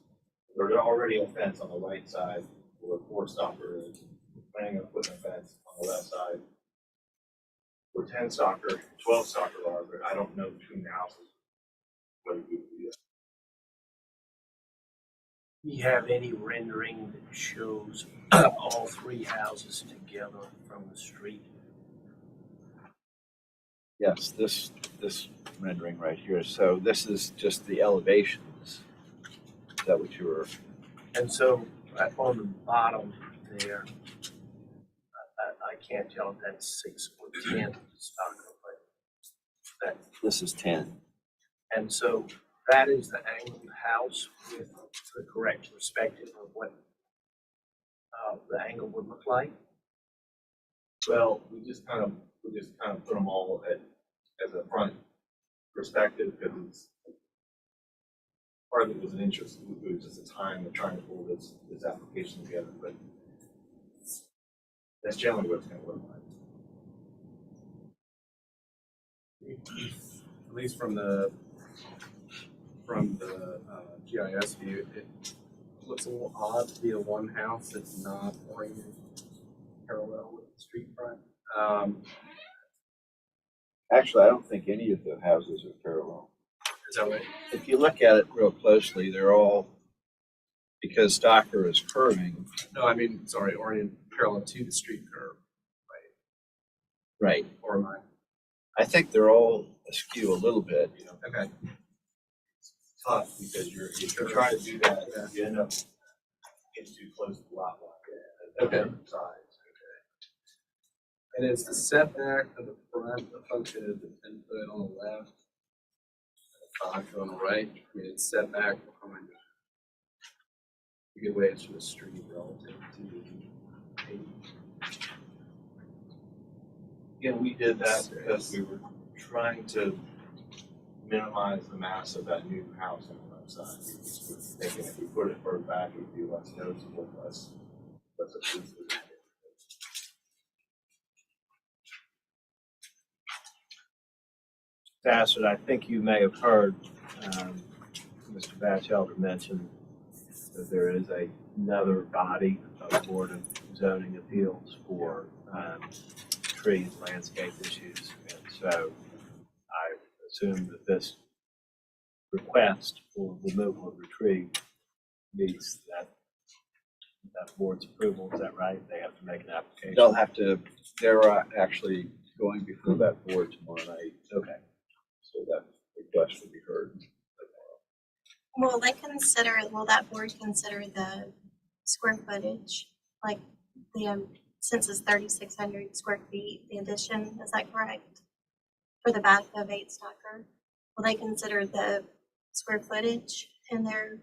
There's already a fence on the right side where 4 stalker is. We're planning on putting a fence on the left side where 10 stalker, 12 stalker are, but I don't know between the houses whether we would do that. Do you have any rendering that shows all 3 houses together from the street? Yes, this rendering right here. So this is just the elevations. Is that what you were? And so on the bottom there, I can't tell if that's 6 or 10 stalker, but that, This is 10. and so that is the angled house with the correct perspective of what the angle would look like. Well, we just kind of put them all as a front perspective because it's part of it was an interest. It was just a time of trying to pull this application together, but that's generally what it's going to look like. At least from the GIS view, it looks a little odd to be a 1 house that's not oriented parallel with the street front. Actually, I don't think any of the houses are parallel. Is that right? If you look at it real closely, they're all, because Stocker is curving. No, I mean, sorry, oriented parallel to the street curve, Right. or am I? I think they're all askew a little bit. Okay. Tough because you're trying to do that, you end up getting too close to the lot line. Okay. Sides. And is the setback of the front a function of the 10 foot on the left, and the 5 foot on the right? I mean, it's setback behind a good ways from the street relative to the. Again, we did that because we were trying to minimize the mass of that new house on the left side. We were thinking if we put it further back, it would be less noticeable, less obtrusive. Bassett, I think you may have heard Mr. Batchelder mention that there is another body of Board of Zoning Appeals for trees, landscape issues. And so I assume that this request for removal of the tree needs that board's approval. Is that right? They have to make an application. They'll have to, they're actually going before that board tomorrow night. Okay. So that request will be heard. Will that board consider the square footage? Like since it's 3,600 square feet, the addition, is that correct? For the back of 8 Stocker, will they consider the square footage in their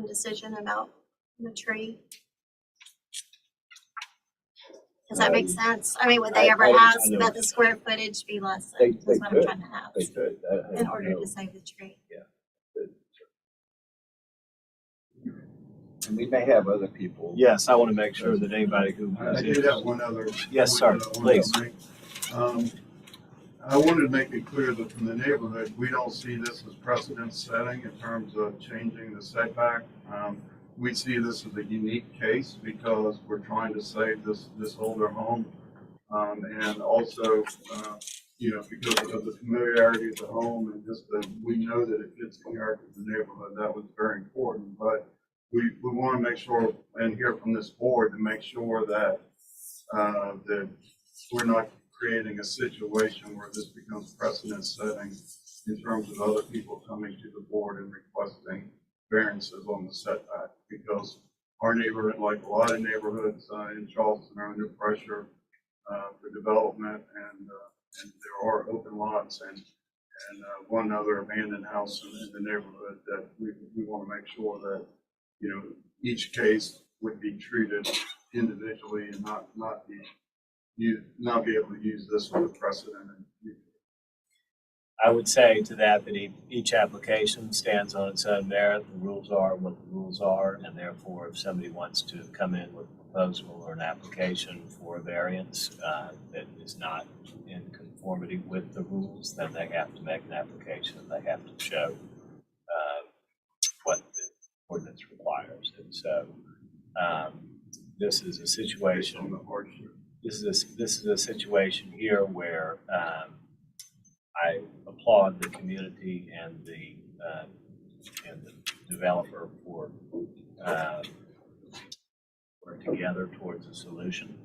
decision about the tree? Does that make sense? I mean, would they ever ask that the square footage be less? They That's what I'm could. trying to ask. They could. In order to save the tree. And we may have other people. Yes, I want to make sure that anybody who I is did have one other. Yes, sir, please. I wanted to make it clear that from the neighborhood, we don't see this as precedent setting in terms of changing the setback. We see this as a unique case because we're trying to save this older home. And also, because of the familiarity of the home and just that we know that it fits the character of the neighborhood, that was very important. But we want to make sure and hear from this board to make sure that that we're not creating a situation where this becomes precedent setting in terms of other people coming to the board and requesting variances on the setback, because our neighborhood, like a lot of neighborhoods in Charleston, are under pressure for development, and there are open lots and one other abandoned house in the neighborhood that we want to make sure that each case would be treated individually and not be able to use this as a precedent. I would say to that each application stands on its own merit. The rules are what the rules are, and therefore if somebody wants to come in with a proposal or an application for a variance that is not in conformity with the rules, then they have to make an application. They have to show what the ordinance requires. And so this is a situation. This is a situation here where I applaud the community and the developer for working together towards a solution.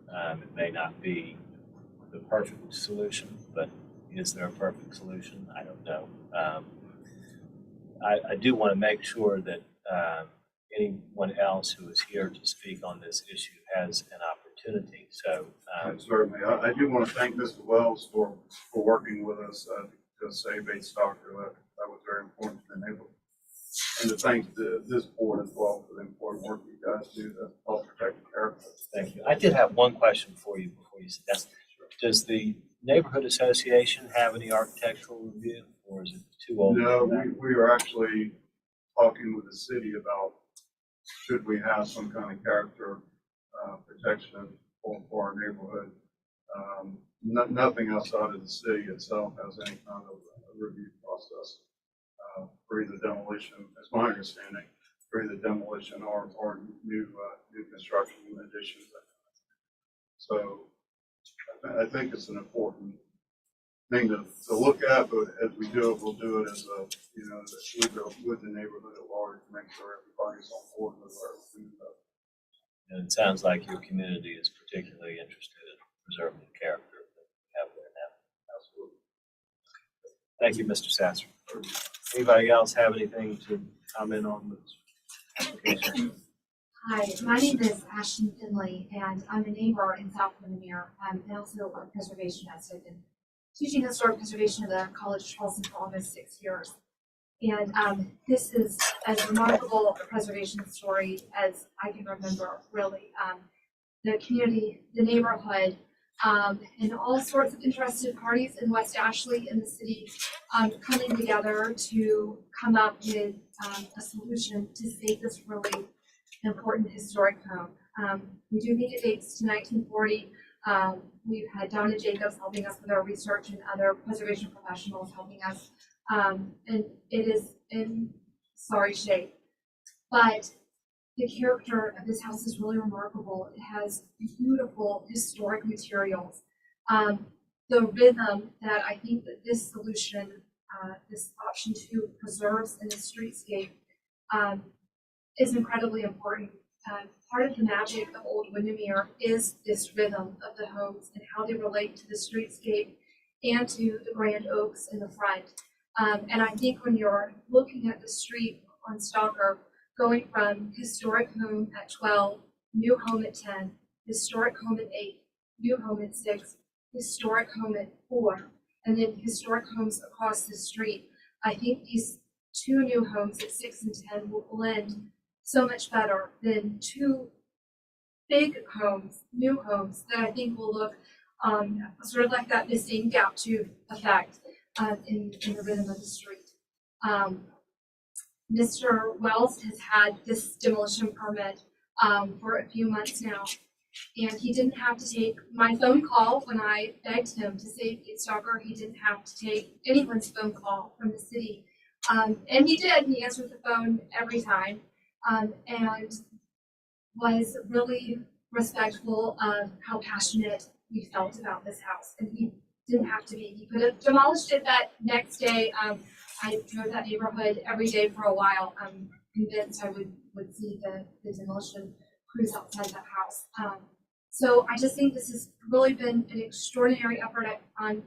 It may not be the perfect solution, but is there a perfect solution? I don't know. I do want to make sure that anyone else who is here to speak on this issue has an opportunity. So certainly, I do want to thank Mr. Wells for working with us to save 8 Stocker. That was very important to the neighborhood. And to thank this board as well for the important work you guys do to help protect the character. thank you. I did have one question for you before you said that. Does the neighborhood association have any architectural review, or is it too old? No, we are actually talking with the city about should we have some kind of character protection for our neighborhood. Nothing outside of the city itself has any kind of review process for either demolition, as my understanding, for either demolition or new construction additions. So I think it's an important thing to look at, but as we do it, we'll do it as a, you know, with the neighborhood at large, make sure everybody's on board with our food. And it sounds like your community is particularly interested in preserving the character that we have there now. Absolutely. Thank you, Mr. Sasser. Anybody else have anything to comment on this application? Hi, my name is Ashton Finley, and I'm a neighbor in South Windermere, and also a preservationist. I've been teaching historic preservation at the College of Charleston for almost 6 years. And this is as remarkable a preservation story as I can remember, really. The community, the neighborhood, and all sorts of interested parties in West Ashley and the city coming together to come up with a solution to save this really important historic home. We do think it dates to 1940. We've had Donna Jacobs helping us with our research and other preservation professionals helping us. And it is in sorry shape. But the character of this house is really remarkable. It has beautiful historic materials. The rhythm that I think that this solution, this option 2 preserves in the streetscape is incredibly important. Part of the magic of Old Windermere is this rhythm of the homes and how they relate to the streetscape and to the grand oaks in the front. And I think when you're looking at the street on Stalker, going from historic home at 12, new home at 10, historic home at 8, new home at 6, historic home at 4, and then historic homes across the street, I think these 2 new homes at 6 and 10 will blend so much better than 2 big homes, new homes, that I think will look sort of like that missing gap tooth effect in the rhythm of the street. Mr. Wells has had this demolition permit for a few months now, and he didn't have to take my phone call when I begged him to save Kate Stalker. He didn't have to take anyone's phone call from the city, and he did. He answered the phone every time. And was really respectful of how passionate we felt about this house. And he didn't have to be. He could have demolished it that next day. I drove that neighborhood every day for a while. I'm convinced I would see the demolition crews outside that house. So I just think this has really been an extraordinary effort on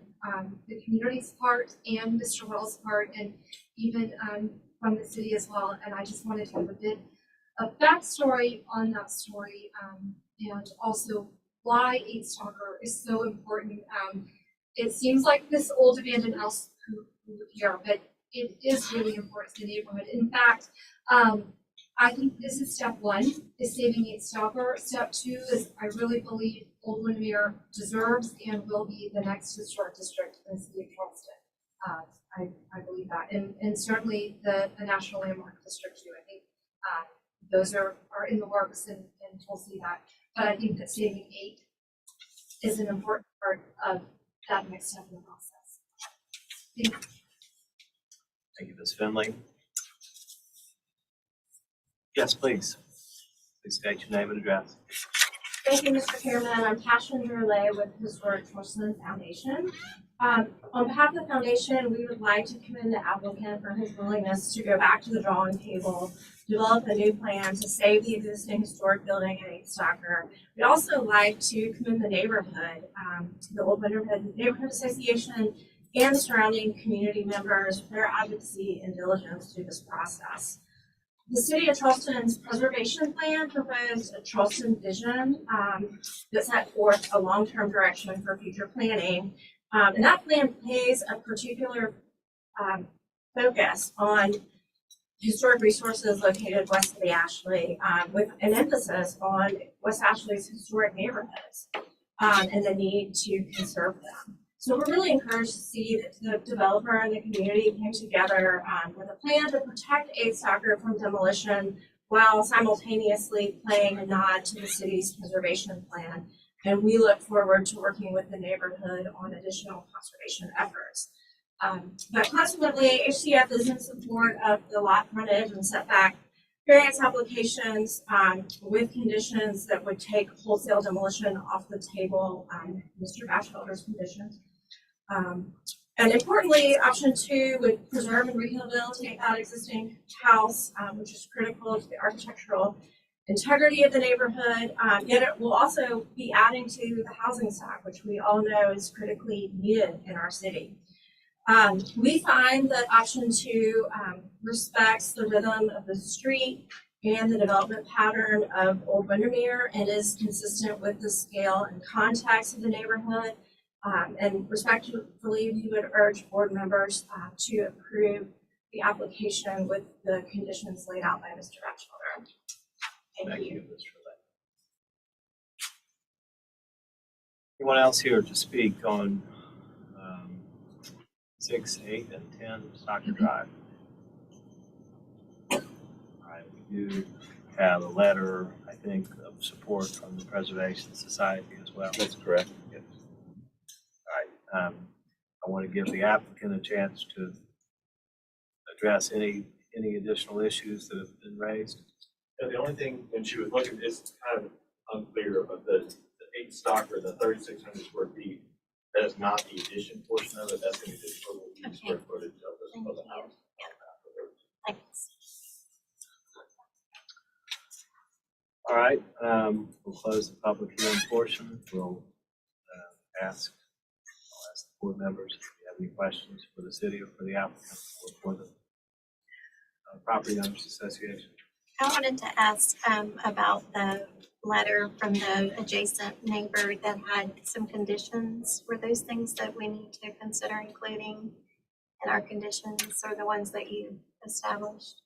the community's part and Mr. Wells' part, and even from the city as well. And I just wanted to have a bit of backstory on that story, and also why 8 Stalker is so important. It seems like this old abandoned house here, but it is really important to the neighborhood. In fact, I think this is step 1, is saving 8 Stalker. Step 2 is I really believe Old Windermere deserves and will be the next historic district in the city of Charleston. I believe that, and certainly the National Landmark District too. I think those are in the works, and we'll see that. But I think that saving 8 is an important part of that next step in the process. Thank you. Thank you, Ms. Finley. Yes, please. Please state your name and address. Thank you, Mr. Chairman. I'm Passion Relay with Historic Charleston Foundation. On behalf of the foundation, we would like to commend the applicant for his willingness to go back to the drawing table, develop a new plan to save the existing historic building at 8 Stalker. We'd also like to commend the neighborhood, the Old Windermere Neighborhood Association, and the surrounding community members for their advocacy and diligence through this process. The City of Charleston's preservation plan proposed a Charleston vision that set forth a long-term direction for future planning. And that plan pays a particular focus on historic resources located west of the Ashley, with an emphasis on West Ashley's historic neighborhoods and the need to conserve them. So we're really encouraged to see that the developer and the community came together with a plan to protect 8 Stalker from demolition while simultaneously paying a nod to the city's preservation plan. And we look forward to working with the neighborhood on additional conservation efforts. But consequently, HCF is in support of the lot frontage and setback variance applications with conditions that would take wholesale demolition off the table, Mr. Batchelder's conditions. And importantly, option 2 would preserve and rehabilitate that existing house, which is critical to the architectural integrity of the neighborhood. Yet it will also be adding to the housing stock, which we all know is critically needed in our city. We find that option 2 respects the rhythm of the street and the development pattern of Old Windermere and is consistent with the scale and context of the neighborhood. And respectfully, we would urge board members to approve the application with the conditions laid out by Mr. Batchelder. Thank you. Mr. Lay. Anyone else here to speak on 6, 8, and 10 Stocker Drive? All right, we do have a letter, I think, of support from the Preservation Society as well. That's correct. Yes. All right. I want to give the applicant a chance to address any additional issues that have been raised. Yeah, the only thing when she was looking is kind of unclear, but the 8 Stocker, the 3,600 square feet, that is not the addition portion of it. That's going to be the total square footage of the house. Thanks. All right, we'll close the public hearing portion. We'll I'll ask the board members if you have any questions for the city or for the applicant or for the Property Owners Association. I wanted to ask about the letter from the adjacent neighbor that had some conditions. Were those things that we need to consider including in our conditions or the ones that you established?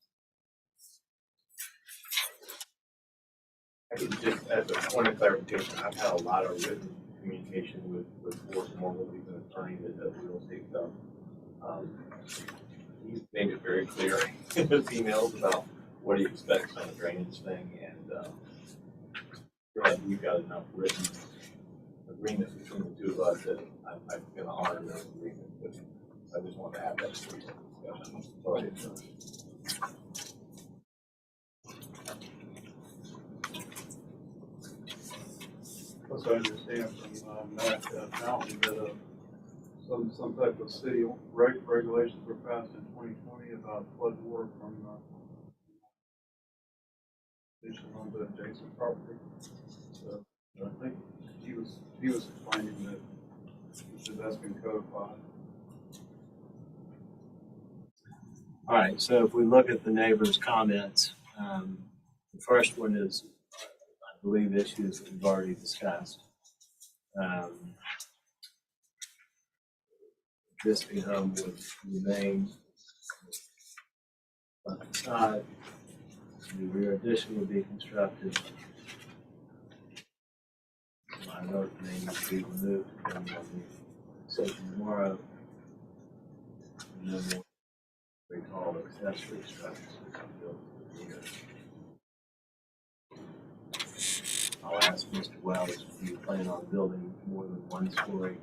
I think just as a point of clarification, I've had a lot of written communication with Forrest Morgan, he's an attorney that does real estate stuff. He's made it very clear in his emails about what he expects on the drainage thing, and we've got enough written agreements between the two of us that I'm going to honor those agreements. But I just want to have that discussion. Plus, I understand from Matt Mountain that some type of city regulations were passed in 2020 about flood water from on the adjacent property. So I think he was finding that that's been codified. All right, so if we look at the neighbor's comments, the first one is, I believe, issues that we've already discussed. Existing home would remain on the side. The rear addition would be constructed. My note may need to be removed depending on the decision tomorrow. And then we'll recall accessory structures which are built to the rear. I'll ask Mr. Wells, do you plan on building more than one story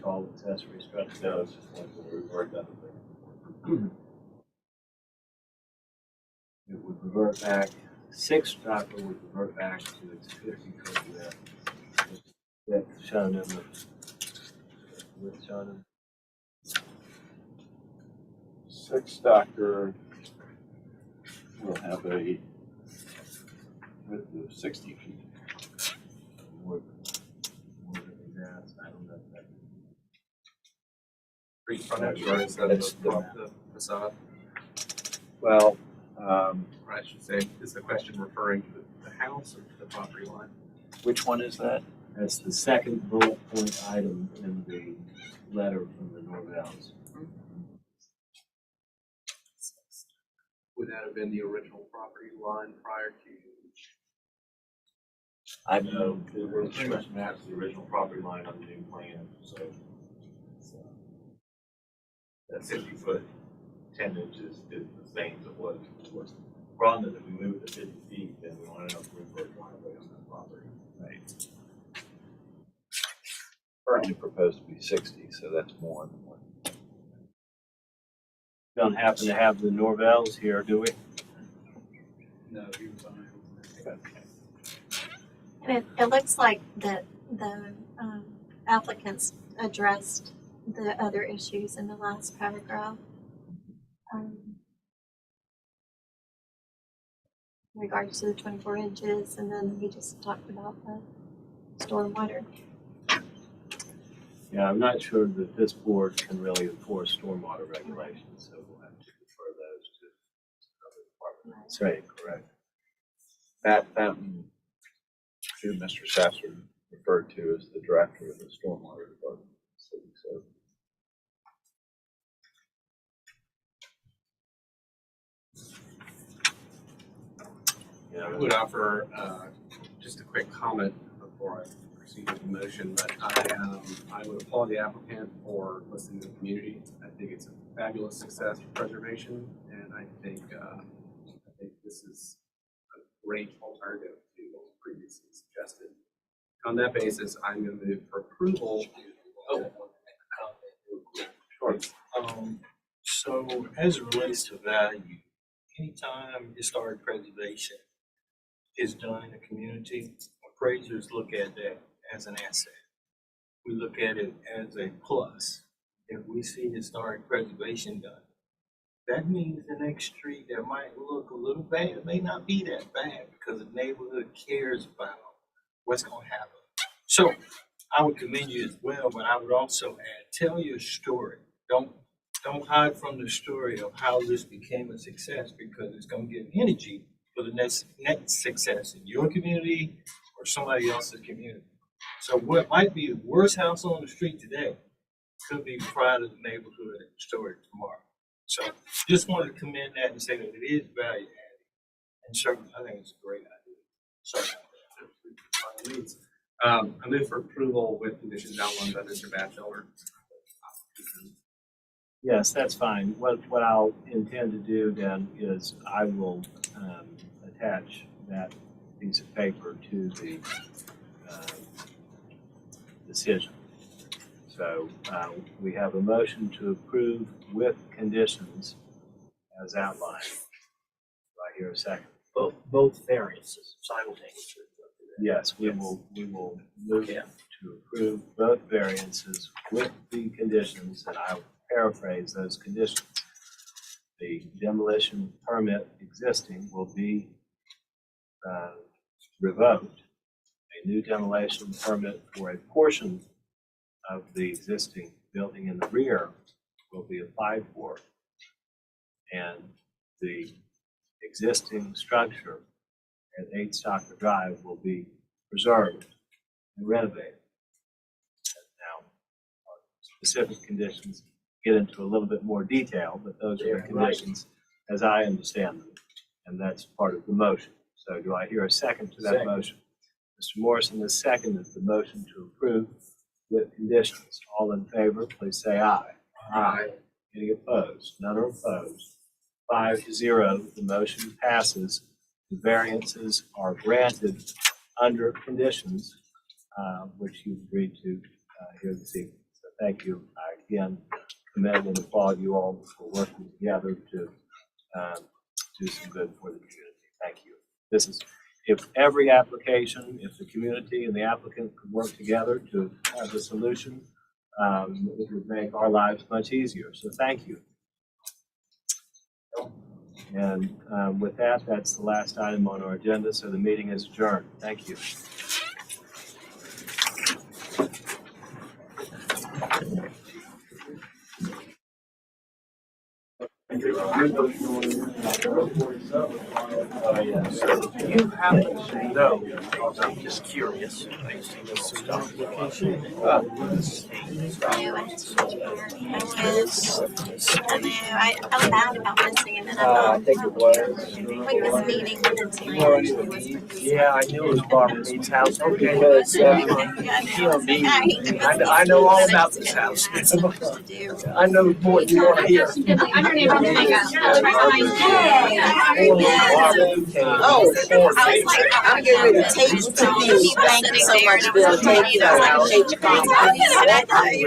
tall accessory structure? No, it's just one that we've already done the thing. It would revert back, 6 Stocker would revert back to its 50-foot width shown in the width shown in. 6 Stocker will have a width of 60 feet. More than that, I don't know if that. Street frontage or instead of the facade, Well, or I should say, is the question referring to the house or to the property line? which one is that? That's the second bullet point item in the letter from the Norvells. Would that have been the original property line prior to? I No, we're pretty much matched the original property line on the new plan, so that 60-foot 10 inches is the same as it was. Problem is if we moved to 50 feet, then we want enough room for a driveway on that property. Right. Currently proposed to be 60, so that's more than one. Don't happen to have the Norvells here, do we? No, he was unable to make it. And it looks like the applicants addressed the other issues in the last paragraph. In regards to the 24 inches, and then he just talked about the stormwater. Yeah, I'm not sure that this board can really enforce stormwater regulations, so we'll have to defer those to other departments. That's right, correct. Matt Fountain, who Mr. Sasser referred to as the director of the stormwater department. So Yeah, I would offer just a quick comment before I proceed with the motion, but I would applaud the applicant for listening to the community. I think it's a fabulous success for preservation, and I think this is a great alternative to what was previously suggested. On that basis, I'm going to move for approval. sure. So as it relates to value, anytime historic preservation is done in a community, appraisers look at that as an asset. We look at it as a plus. If we see historic preservation done, that means the next street that might look a little bad may not be that bad because the neighborhood cares about what's going to happen. So I would commend you as well, but I would also add, tell your story. Don't hide from the story of how this became a success, because it's going to give energy for the next success in your community or somebody else's community. So what might be the worst house on the street today could be pride of the neighborhood and story tomorrow. So just wanted to commend that and say that it is value added. And certainly, I think it's a great idea. So I move for approval with conditions outlined by Mr. Batchelder. Yes, that's fine. What I'll intend to do then is I will attach that piece of paper to the decision. So we have a motion to approve with conditions as outlined. Do I hear a second? Both variances simultaneously. Yes, we will move to approve both variances with the conditions, and I will paraphrase those conditions. The demolition permit existing will be revoked. A new demolition permit for a portion of the existing building in the rear will be applied for, and the existing structure at 8 Stocker Drive will be preserved and renovated. Now, specific conditions get into a little bit more detail, but those are the conditions as I understand them, and that's part of the motion. So do I hear a second to that motion? Mr. Morrison has seconded the motion to approve with conditions. All in favor, please say aye. Aye. Any opposed? None are opposed. 5-0, the motion passes. The variances are granted under conditions which you've agreed to here this evening. So thank you. I again commend and applaud you all for working together to do some good for the community. Thank you. This is, if every application, if the community and the applicant could work together to have a solution, it would make our lives much easier. So thank you. And with that, that's the last item on our agenda, so the meeting is adjourned. Thank you. You happen to know, because I'm just curious, I see this stuff. I felt bad about missing it, and I think it was. like this meeting with the team. Yeah, I knew it was Barbara Mead's house. Okay. Because, I know all about this house. I know more than you want to hear. I'm your neighbor. Oh, I'm getting ready to take you to these. Thank you so much, Bill. Take you.